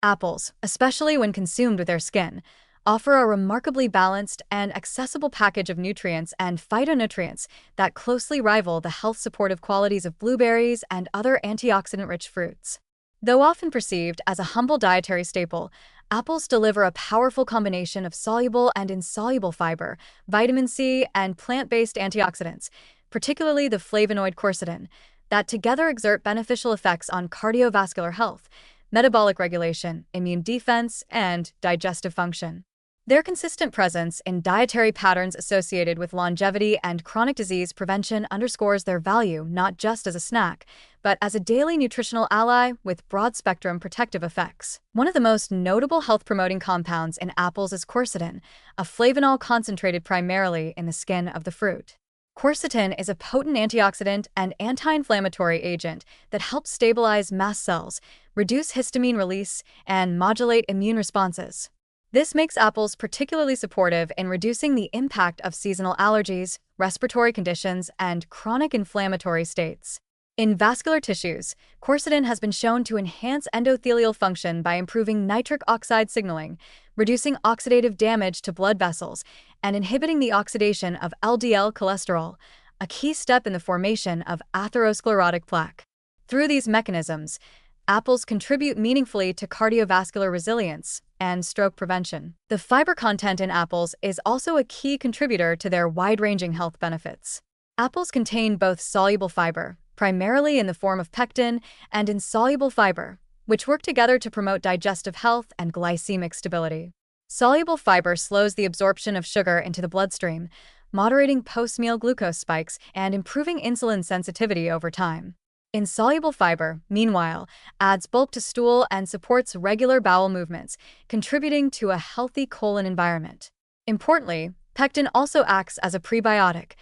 Apples, especially when consumed with their skin, offer a remarkably balanced and accessible package of nutrients and phytonutrients that closely rival the health-supportive qualities of blueberries and other antioxidant-rich fruits. Though often perceived as a humble dietary staple, apples deliver a powerful combination of soluble and insoluble fiber, vitamin C, and plant-based antioxidants, particularly the flavonoid quercetin, that together exert beneficial effects on cardiovascular health, metabolic regulation, immune defense, and digestive function. Their consistent presence in dietary patterns associated with longevity and chronic disease prevention underscores their value not just as a snack, but as a daily nutritional ally with broad-spectrum protective effects. One of the most notable health-promoting compounds in apples is quercetin, a flavonol concentrated primarily in the skin of the fruit. Quercetin is a potent antioxidant and anti-inflammatory agent that helps stabilize mast cells, reduce histamine release, and modulate immune responses. This makes apples particularly supportive in reducing the impact of seasonal allergies, respiratory conditions, and chronic inflammatory states. In vascular tissues, quercetin has been shown to enhance endothelial function by improving nitric oxide signaling, reducing oxidative damage to blood vessels, and inhibiting the oxidation of LDL cholesterol, a key step in the formation of atherosclerotic plaque. Through these mechanisms, apples contribute meaningfully to cardiovascular resilience and stroke prevention. The fiber content in apples is also a key contributor to their wide-ranging health benefits. Apples contain both soluble fiber, primarily in the form of pectin, and insoluble fiber, which work together to promote digestive health and glycemic stability. Soluble fiber slows the absorption of sugar into the bloodstream, moderating post-meal glucose spikes and improving insulin sensitivity over time. Insoluble fiber, meanwhile, adds bulk to stool and supports regular bowel movements, contributing to a healthy colon environment. Importantly, pectin also acts as a prebiotic,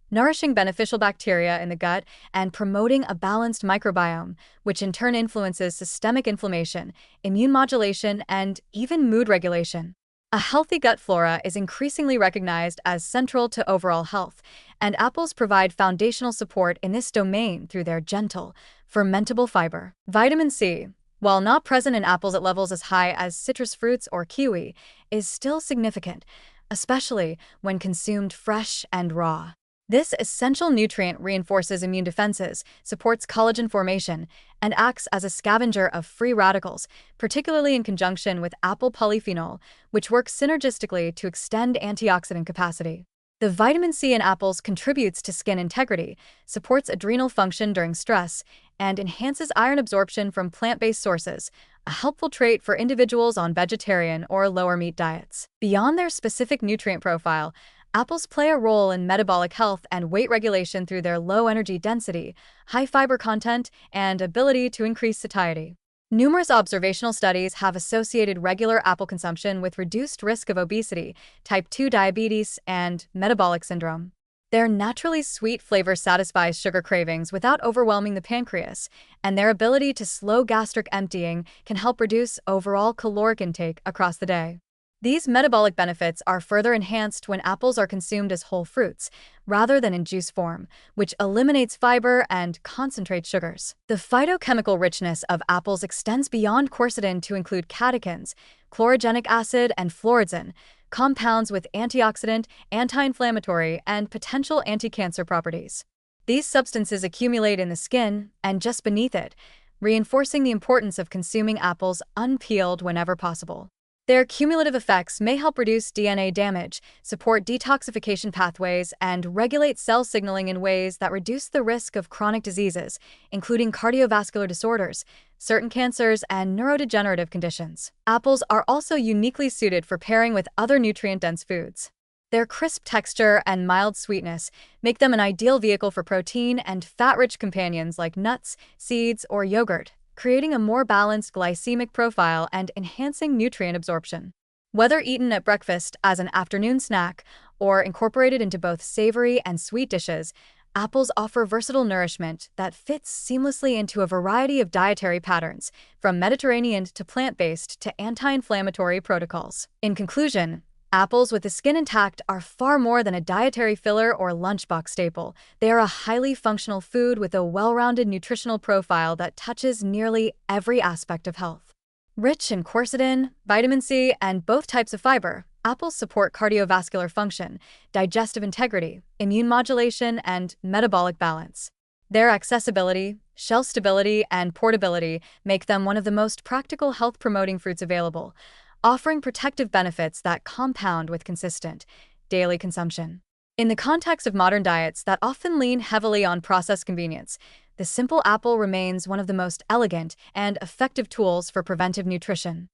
nourishing beneficial bacteria in the gut and promoting a balanced microbiome, which in turn influences systemic inflammation, immune modulation, and even mood regulation. A healthy gut flora is increasingly recognized as central to overall health, and apples provide foundational support in this domain through their gentle, fermentable fiber. Vitamin C, while not present in apples at levels as high as citrus fruits or kiwi, is still significant, especially when consumed fresh and raw. This essential nutrient reinforces immune defenses, supports collagen formation, and acts as a scavenger of free radicals, particularly in conjunction with apple polyphenol, which works synergistically to extend antioxidant capacity. The vitamin C in apples contributes to skin integrity, supports adrenal function during stress, and enhances iron absorption from plant-based sources, a helpful trait for individuals on vegetarian or lower meat diets. Beyond their specific nutrient profile, apples play a role in metabolic health and weight regulation through their low energy density, high fiber content, and ability to increase satiety. Numerous observational studies have associated regular apple consumption with reduced risk of obesity, type 2 diabetes, and metabolic syndrome. Their naturally sweet flavor satisfies sugar cravings without overwhelming the pancreas, and their ability to slow gastric emptying can help reduce overall caloric intake across the day. These metabolic benefits are further enhanced when apples are consumed as whole fruits, rather than in juice form, which eliminates fiber and concentrates sugars. The phytochemical richness of apples extends beyond quercetin to include catechins, chlorogenic acid, and floridzin, compounds with antioxidant, anti-inflammatory, and potential anti-cancer properties. These substances accumulate in the skin and just beneath it, reinforcing the importance of consuming apples unpeeled whenever possible. Their cumulative effects may help reduce DNA damage, support detoxification pathways, and regulate cell signaling in ways that reduce the risk of chronic diseases, including cardiovascular disorders, certain cancers, and neurodegenerative conditions. Apples are also uniquely suited for pairing with other nutrient-dense foods. Their crisp texture and mild sweetness make them an ideal vehicle for protein and fat-rich companions like nuts, seeds, or yogurt, creating a more balanced glycemic profile and enhancing nutrient absorption. Whether eaten at breakfast as an afternoon snack or incorporated into both savory and sweet dishes, apples offer versatile nourishment that fits seamlessly into a variety of dietary patterns, from Mediterranean to plant-based to anti-inflammatory protocols. In conclusion, apples with the skin intact are far more than a dietary filler or lunchbox staple. They are a highly functional food with a well-rounded nutritional profile that touches nearly every aspect of health. Rich in quercetin, vitamin C, and both types of fiber, apples support cardiovascular function, digestive integrity, immune modulation, and metabolic balance. Their accessibility, shelf stability, and portability make them one of the most practical health-promoting fruits available, offering protective benefits that compound with consistent, daily consumption. In the context of modern diets that often lean heavily on processed convenience, the simple apple remains one of the most elegant and effective tools for preventive nutrition.